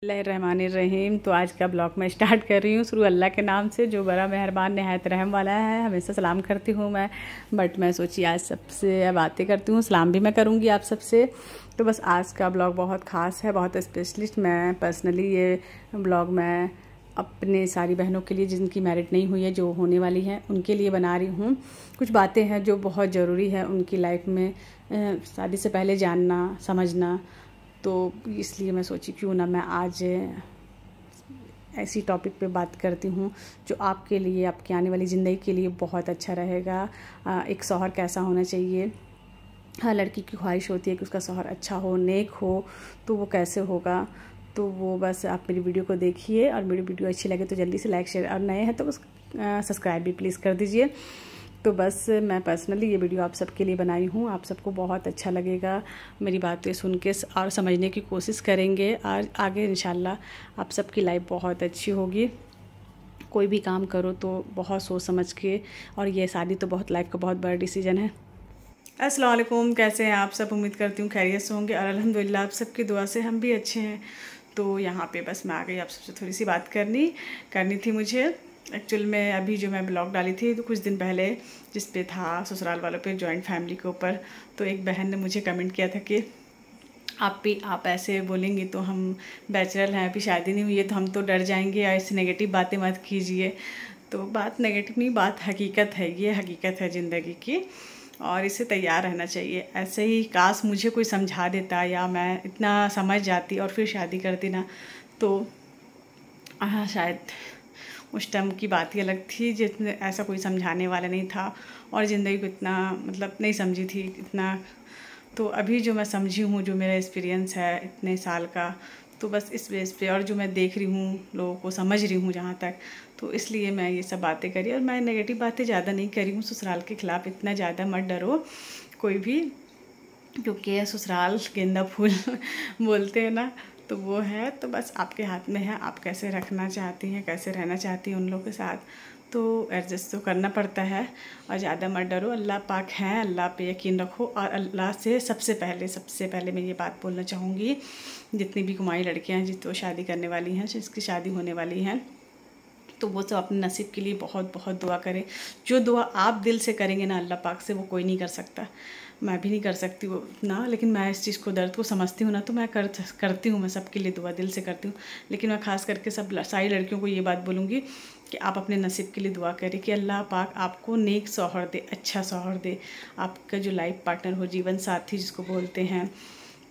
रहमानिर्रहीम। तो आज का ब्लॉग मैं स्टार्ट कर रही हूँ शुरू अल्लाह के नाम से, जो बड़ा मेहरबान नहायत रहम वाला है। हमेशा सलाम करती हूँ मैं, बट मैं सोची आज सबसे बातें करती हूँ, सलाम भी मैं करूँगी आप सबसे। तो बस आज का ब्लॉग बहुत ख़ास है, बहुत स्पेशलिस्ट। मैं पर्सनली ये ब्लॉग मैं अपने सारी बहनों के लिए जिनकी मैरिड नहीं हुई है, जो होने वाली हैं, उनके लिए बना रही हूँ। कुछ बातें हैं जो बहुत ज़रूरी है उनकी लाइफ में, शादी से पहले जानना समझना। तो इसलिए मैं सोची क्यों ना मैं आज ऐसी टॉपिक पे बात करती हूँ जो आपके लिए, आपकी आने वाली ज़िंदगी के लिए बहुत अच्छा रहेगा। एक शौहर कैसा होना चाहिए, हर लड़की की ख्वाहिश होती है कि उसका शौहर अच्छा हो, नेक हो, तो वो कैसे होगा। तो वो बस आप मेरी वीडियो को देखिए, और मेरी वीडियो अच्छी लगे तो जल्दी से लाइक शेयर, और नए हैं तो बस सब्सक्राइब भी प्लीज़ कर दीजिए। तो बस मैं पर्सनली ये वीडियो आप सबके लिए बनाई हूँ, आप सबको बहुत अच्छा लगेगा। मेरी बातें सुन के और समझने की कोशिश करेंगे, और आगे इंशाल्लाह आप सबकी लाइफ बहुत अच्छी होगी। कोई भी काम करो तो बहुत सोच समझ के, और ये शादी तो बहुत लाइफ का बहुत बड़ा डिसीजन है। अस्सलाम वालेकुम, कैसे हैं आप सब? उम्मीद करती हूँ खैरियत से होंगे, और अल्हम्दुलिल्लाह आप सबकी दुआ से हम भी अच्छे हैं। तो यहाँ पे बस मैं आ गई आप सबसे थोड़ी सी बात करनी थी मुझे। एक्चुअल में अभी जो मैं ब्लॉग डाली थी तो कुछ दिन पहले, जिस पे था ससुराल वालों पे, जॉइंट फैमिली के ऊपर, तो एक बहन ने मुझे कमेंट किया था कि आप ऐसे बोलेंगी तो हम बैचलर हैं, अभी शादी नहीं हुई है, तो हम तो डर जाएंगे, ऐसी नेगेटिव बातें मत कीजिए। तो बात नेगेटिव नहीं, बात हकीकत है, ये हकीकत है ज़िंदगी की, और इससे तैयार रहना चाहिए। ऐसे ही काश मुझे कोई समझा देता, या मैं इतना समझ जाती और फिर शादी करती ना, तो शायद उस टाइम की बात ही अलग थी। जितने ऐसा कोई समझाने वाला नहीं था, और ज़िंदगी को इतना मतलब नहीं समझी थी इतना। तो अभी जो मैं समझी हूँ, जो मेरा एक्सपीरियंस है इतने साल का, तो बस इस बेस पे, और जो मैं देख रही हूँ, लोगों को समझ रही हूँ जहाँ तक, तो इसलिए मैं ये सब बातें करी। और मैं नेगेटिव बातें ज़्यादा नहीं करी हूँ ससुराल के ख़िलाफ़, इतना ज़्यादा मत डरो कोई भी, क्योंकि ससुराल गेंदा फूल बोलते हैं ना, तो वो है। तो बस आपके हाथ में है, आप कैसे रखना चाहती हैं, कैसे रहना चाहती हैं उन लोगों के साथ। तो एडजस्ट तो करना पड़ता है, और ज़्यादा मत डरो, अल्लाह पाक हैं, अल्लाह पे यकीन रखो। और अल्लाह से सबसे पहले मैं ये बात बोलना चाहूँगी, जितनी भी कुमारी लड़कियाँ हैं जिस तो शादी करने वाली हैं, जिसकी शादी होने वाली हैं, तो वो तो अपने नसीब के लिए बहुत बहुत दुआ करें। जो दुआ आप दिल से करेंगे ना अल्लाह पाक से, वो कोई नहीं कर सकता। मैं भी नहीं कर सकती वो ना, लेकिन मैं इस चीज़ को, दर्द को समझती हूँ ना, तो मैं करती हूँ। मैं सबके लिए दुआ दिल से करती हूँ, लेकिन मैं ख़ास करके सारी लड़कियों को ये बात बोलूँगी कि आप अपने नसीब के लिए दुआ करें कि अल्लाह पाक आपको नेक शौहर दे, अच्छा शौहर दे, आपका जो लाइफ पार्टनर हो, जीवन साथी जिसको बोलते हैं,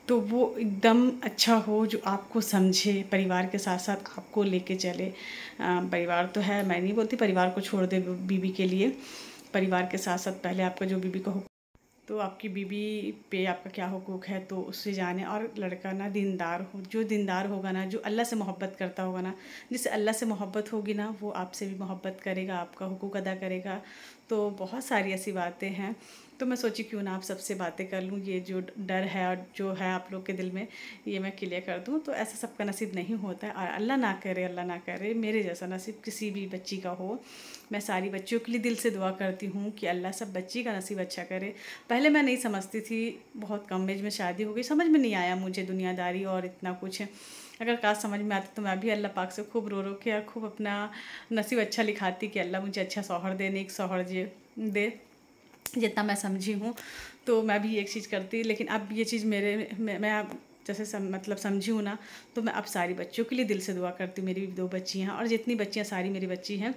तो वो एकदम अच्छा हो, जो आपको समझे, परिवार के साथ साथ आपको लेके चले। परिवार तो है, मैं नहीं बोलती परिवार को छोड़ दे बीबी के लिए, परिवार के साथ साथ पहले आपका जो बीबी का, तो आपकी बीबी पे आपका क्या हुकूक है, तो उससे जाने। और लड़का ना दीनदार हो, जो दीनदार होगा ना, जो अल्लाह से मोहब्बत करता होगा ना, जिससे अल्लाह से मोहब्बत होगी ना, वो आपसे भी मोहब्बत करेगा, आपका हुकूक अदा करेगा। तो बहुत सारी ऐसी बातें हैं। तो मैं सोची क्यों ना आप सबसे बातें कर लूँ, ये जो डर है और जो है आप लोग के दिल में, ये मैं क्लियर कर दूँ। तो ऐसा सबका नसीब नहीं होता है, और अल्लाह ना करे मेरे जैसा नसीब किसी भी बच्ची का हो। मैं सारी बच्चियों के लिए दिल से दुआ करती हूँ कि अल्लाह सब बच्ची का नसीब अच्छा करे। पहले मैं नहीं समझती थी, बहुत कम एज में शादी हो गई, समझ में नहीं आया मुझे दुनियादारी और इतना कुछ। अगर काश समझ में आती तो मैं भी अल्लाह पाक से खूब रो रो के और खूब अपना नसीब अच्छा लिखाती कि अल्लाह मुझे अच्छा शौहर दे, नेक शौहर दे। जितना मैं समझी हूँ तो मैं भी एक चीज़ करती, लेकिन अब ये चीज़ मैं अब जैसे मतलब समझी हूँ ना, तो मैं अब सारी बच्चियों के लिए दिल से दुआ करती हूँ। मेरी भी 2 बच्ची हैं, और जितनी बच्चियाँ सारी मेरी बच्ची हैं,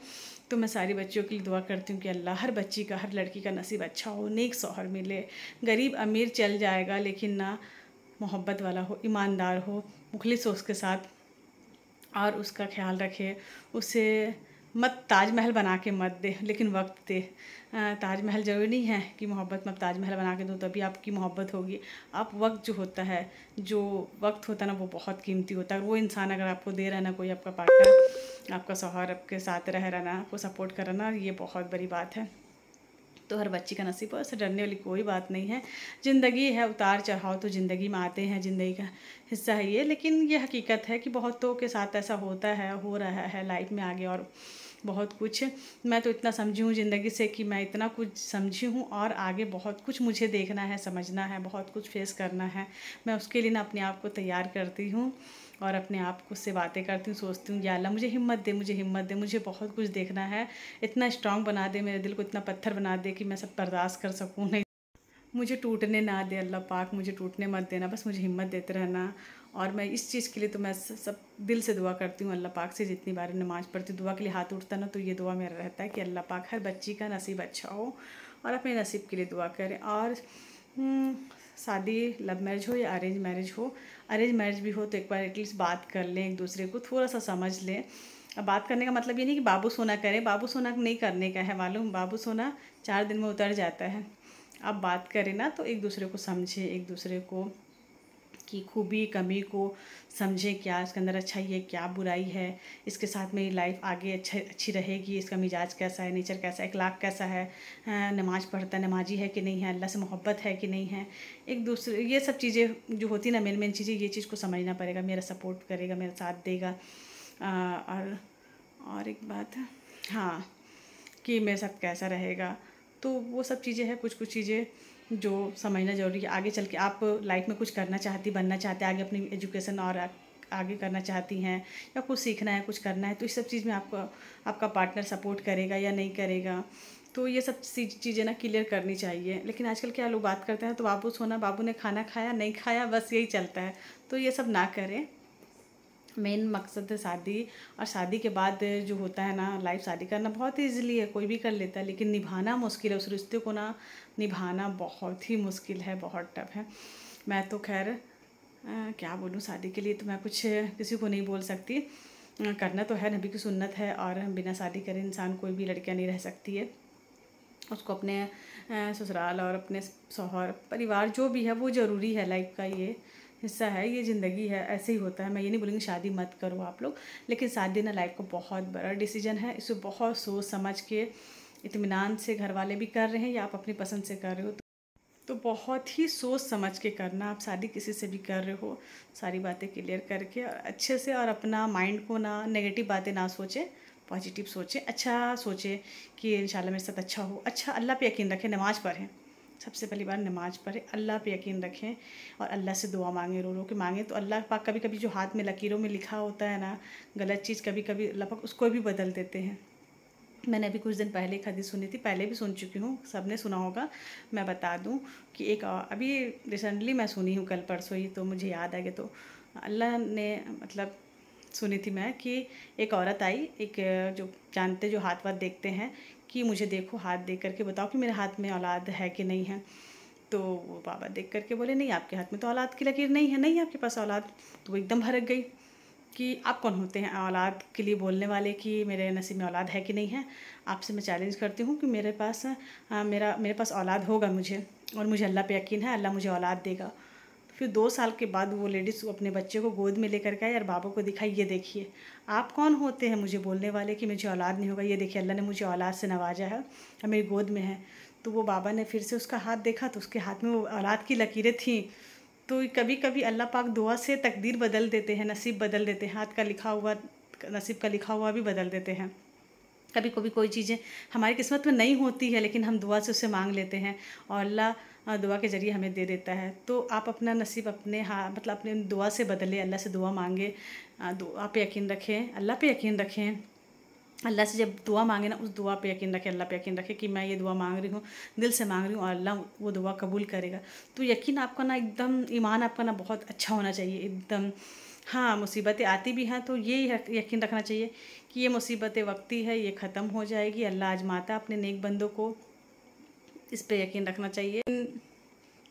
तो मैं सारी बच्चियों के लिए दुआ करती हूँ कि अल्लाह हर बच्ची का, हर लड़की का नसीब अच्छा हो, नेक शौहर मिले। गरीब अमीर चल जाएगा, लेकिन ना मोहब्बत वाला हो, ईमानदार हो, मुखलिस हो उसके साथ, और उसका ख्याल रखे। उसे मत ताजमहल बना के मत दे, लेकिन वक्त दे। ताजमहल ज़रूरी नहीं है कि मोहब्बत में ताजमहल बना के दो तभी आपकी मोहब्बत होगी। आप वक्त जो होता है, जो वक्त होता है ना, वो बहुत कीमती होता है। वो इंसान अगर आपको दे रहा है ना, कोई आपका पार्टनर, आपका शौहर आपके साथ रह रहा ना, आपको सपोर्ट कर रहा ना, ये बहुत बड़ी बात है। तो हर बच्ची का नसीब हो, ऐसे डरने वाली कोई बात नहीं है। ज़िंदगी है, उतार चढ़ाव तो ज़िंदगी में आते हैं, ज़िंदगी का हिस्सा है ये। लेकिन ये हकीकत है कि बहुतों के साथ ऐसा होता है, हो रहा है लाइफ में आगे, और बहुत कुछ। मैं तो इतना समझी हूँ ज़िंदगी से कि मैं इतना कुछ समझी हूँ, और आगे बहुत कुछ मुझे देखना है, समझना है, बहुत कुछ फेस करना है। मैं उसके लिए ना अपने आप को तैयार करती हूँ। और अपने आप खुद से बातें करती हूँ, सोचती हूँ या अल्लाह मुझे हिम्मत दे, मुझे हिम्मत दे, मुझे बहुत कुछ देखना है, इतना स्ट्रांग बना दे, मेरे दिल को इतना पत्थर बना दे कि मैं सब बर्दाश्त कर सकूँ। नहीं, मुझे टूटने ना दे अल्लाह पाक, मुझे टूटने मत देना, बस मुझे हिम्मत देते रहना। और मैं इस चीज़ के लिए तो मैं सब दिल से दुआ करती हूँ अल्लाह पाक से। जितनी बार नमाज़ पढ़ती हूँ, दुआ के लिए हाथ उठता ना, तो ये दुआ मेरा रहता है कि अल्लाह पाक हर बच्ची का नसीब अच्छा हो और अपने नसीब के लिए दुआ करें। और शादी लव मैरिज हो या अरेंज मैरिज हो, अरेंज मैरिज भी हो तो एक बार एटलीस्ट बात कर लें, एक दूसरे को थोड़ा सा समझ लें। अब बात करने का मतलब ये नहीं कि बाबू सोना करें, बाबू सोना नहीं करने का है, मालूम, बाबू सोना 4 दिन में उतर जाता है। अब बात करें ना तो एक दूसरे को समझें, एक दूसरे को की खूबी कमी को समझें, क्या इसके अंदर अच्छाई है, क्या बुराई है, इसके साथ मेरी लाइफ आगे अच्छी रहेगी, इसका मिजाज कैसा है, नेचर कैसा है, अखलाक कैसा है, नमाज़ पढ़ता है, नमाजी है कि नहीं है, अल्लाह से मोहब्बत है कि नहीं है, एक दूसरे ये सब चीज़ें जो होती है ना, मेन चीज़ें, ये चीज़ को समझना पड़ेगा। मेरा सपोर्ट करेगा, मेरा साथ देगा। और एक बात है, हाँ, कि मेरे साथ कैसा रहेगा, तो वो सब चीज़ें हैं, कुछ चीज़ें जो समझना ज़रूरी है। आगे चल के आप लाइफ में कुछ करना चाहती, बनना चाहते, आगे अपनी एजुकेशन और आगे करना चाहती हैं, या कुछ सीखना है, कुछ करना है, तो इस सब चीज़ में आपको आपका पार्टनर सपोर्ट करेगा या नहीं करेगा, तो ये सब चीज़ें ना क्लियर करनी चाहिए। लेकिन आजकल क्या लोग बात करते हैं, तो बाबू सोना, बाबू ने खाना खाया नहीं खाया, बस यही चलता है, तो ये सब ना करें। मेन मकसद है शादी। और शादी के बाद जो होता है ना लाइफ, शादी करना बहुत ईजिली है, कोई भी कर लेता है, लेकिन निभाना मुश्किल है, उस रिश्ते को ना निभाना बहुत ही मुश्किल है, बहुत टफ है। मैं तो खैर क्या बोलूँ, शादी के लिए तो मैं कुछ किसी को नहीं बोल सकती। करना तो है, नबी की सुन्नत है, और बिना शादी करे इंसान, कोई भी लड़कियाँ नहीं रह सकती है। उसको अपने ससुराल और अपने शौहर परिवार जो भी है वो ज़रूरी है, लाइफ का ये हिस्सा है, ये ज़िंदगी है, ऐसे ही होता है। मैं ये नहीं बोलूँगी शादी मत करो आप लोग, लेकिन शादी ना लाइफ का बहुत बड़ा डिसीजन है, इसे बहुत सोच समझ के इत्मीनान से घर वाले भी कर रहे हैं या आप अपनी पसंद से कर रहे हो, तो बहुत ही सोच समझ के करना। आप शादी किसी से भी कर रहे हो, सारी बातें क्लियर करके और अच्छे से, और अपना माइंड को ना नेगेटिव बातें ना सोचें, पॉजिटिव सोचें, अच्छा सोचें कि इंशाल्लाह मेरे साथ अच्छा हो। अच्छा, अल्लाह पे यकीन रखें, नमाज़ पढ़ें, सबसे पहली बार नमाज़ पढ़ें, अल्लाह पे यकीन रखें और अल्लाह से दुआ मांगें, रो रो के मांगें, तो अल्लाह पाक कभी कभी जो हाथ में लकीरों में लिखा होता है ना गलत चीज़, कभी कभी अल्लाह पाक उसको भी बदल देते हैं। मैंने अभी कुछ दिन पहले एक हदीस सुनी थी, पहले भी सुन चुकी हूँ, सबने सुना होगा, मैं बता दूँ कि एक अभी रिसेंटली मैं सुनी हूँ, कल परसों ही, तो मुझे याद आ गया। तो अल्लाह ने मतलब सुनी थी मैं कि एक औरत आई, एक जो जानते, जो हाथ वाथ देखते हैं, कि मुझे देखो, हाथ देख करके बताओ कि मेरे हाथ में औलाद है कि नहीं है। तो वो बाबा देख करके बोले, नहीं आपके हाथ में तो औलाद की लकीर नहीं है, नहीं है आपके पास औलाद। तो वो एकदम भड़क गई कि आप कौन होते हैं औलाद के लिए बोलने वाले, कि मेरे नसीब में औलाद है कि नहीं है। आपसे मैं चैलेंज करती हूँ कि मेरे पास मेरे पास औलाद होगा मुझे, और मुझे अल्लाह पे यकीन है, अल्लाह मुझे औलाद देगा। फिर 2 साल के बाद वो लेडीज़ अपने बच्चे को गोद में लेकर के आई और बाबा को दिखाई, ये देखिए आप कौन होते हैं मुझे बोलने वाले कि मुझे औलाद नहीं होगा, ये देखिए अल्लाह ने मुझे औलाद से नवाजा है और मेरी गोद में है। तो वो बाबा ने फिर से उसका हाथ देखा, तो उसके हाथ में वो औलाद की लकीरें थीं। तो कभी कभी अल्लाह पाक दुआ से तकदीर बदल देते हैं, नसीब बदल देते हैं, हाथ का लिखा हुआ, नसीब का लिखा हुआ भी बदल देते हैं। कभी कभी कोई चीज़ें हमारी किस्मत में नहीं होती है, लेकिन हम दुआ से उससे मांग लेते हैं और अल्लाह दुआ के ज़रिए हमें दे देता है। तो आप अपना नसीब अपने मतलब अपने दुआ से बदले, अल्लाह से दुआ मांगे, दुआ पे यकीन रखें, अल्लाह पे यकीन रखें। अल्लाह से जब दुआ मांगे ना, उस दुआ पे यकीन रखें, अल्लाह पे यकीन रखें कि मैं ये दुआ मांग रही हूँ, दिल से मांग रही हूँ, और अल्लाह वो दुआ कबूल करेगा। तो यकीन आपका ना एकदम, ईमान आपका ना बहुत अच्छा होना चाहिए एकदम। हाँ, मुसीबतें आती भी हैं तो ये यकीन रखना चाहिए कि ये मुसीबतें वक्ती है, ये ख़त्म हो जाएगी, अल्लाह आजमाता अपने नेक बंदों को, इस पे यकीन रखना चाहिए।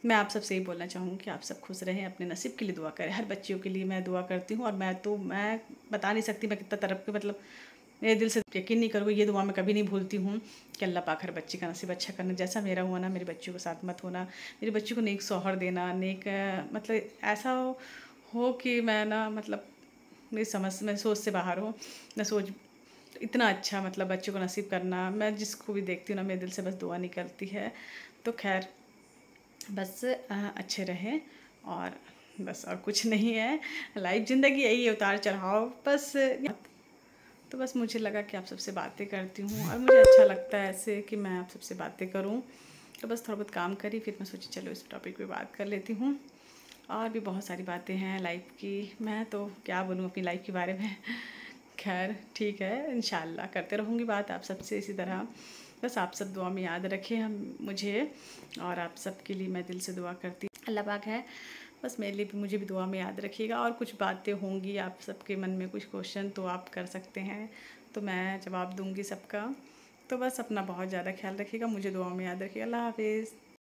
मैं आप सबसे यही बोलना चाहूँगी कि आप सब खुश रहें, अपने नसीब के लिए दुआ करें। हर बच्चियों के लिए मैं दुआ करती हूँ, और मैं बता नहीं सकती मैं कितना तरफ के, मतलब मेरे दिल से यकीन नहीं करोगे, ये दुआ मैं कभी नहीं भूलती हूँ कि अल्लाह पाक हर बच्ची का नसीब अच्छा करना। जैसा मेरा हुआ ना, मेरे बच्चों के साथ मत होना, मेरे बच्चों को नेक शौहर देना, नेक मतलब ऐसा हो कि मैं ना, मतलब मेरी समझ मैं सोच से बाहर हो, मैं सोच इतना अच्छा, मतलब बच्चों को नसीब करना। मैं जिसको भी देखती हूँ ना, मेरे दिल से बस दुआ निकलती है। तो खैर बस अच्छे रहें, और बस और कुछ नहीं है, लाइफ ज़िंदगी यही है, उतार चढ़ाव बस। तो बस मुझे लगा कि आप सबसे बातें करती हूँ, और मुझे अच्छा लगता है ऐसे कि मैं आप सबसे बातें करूँ। तो बस थोड़ा बहुत काम करी, फिर मैं सोची चलो इस टॉपिक पे बात कर लेती हूँ। और भी बहुत सारी बातें हैं लाइफ की, मैं तो क्या बोलूँ अपनी लाइफ के बारे में। खैर ठीक है, इंशाल्लाह करते रहूँगी बात आप सबसे इसी तरह। बस आप सब दुआ में याद रखें हम मुझे, और आप सब के लिए मैं दिल से दुआ करती हूँ। अल्लाह पाक है, बस मेरे लिए भी, मुझे भी दुआ में याद रखिएगा। और कुछ बातें होंगी आप सबके मन में, कुछ क्वेश्चन तो आप कर सकते हैं, तो मैं जवाब दूँगी सबका। तो बस अपना बहुत ज़्यादा ख्याल रखिएगा, मुझे दुआ में याद रखिएगा। अल्लाह हाफिज़।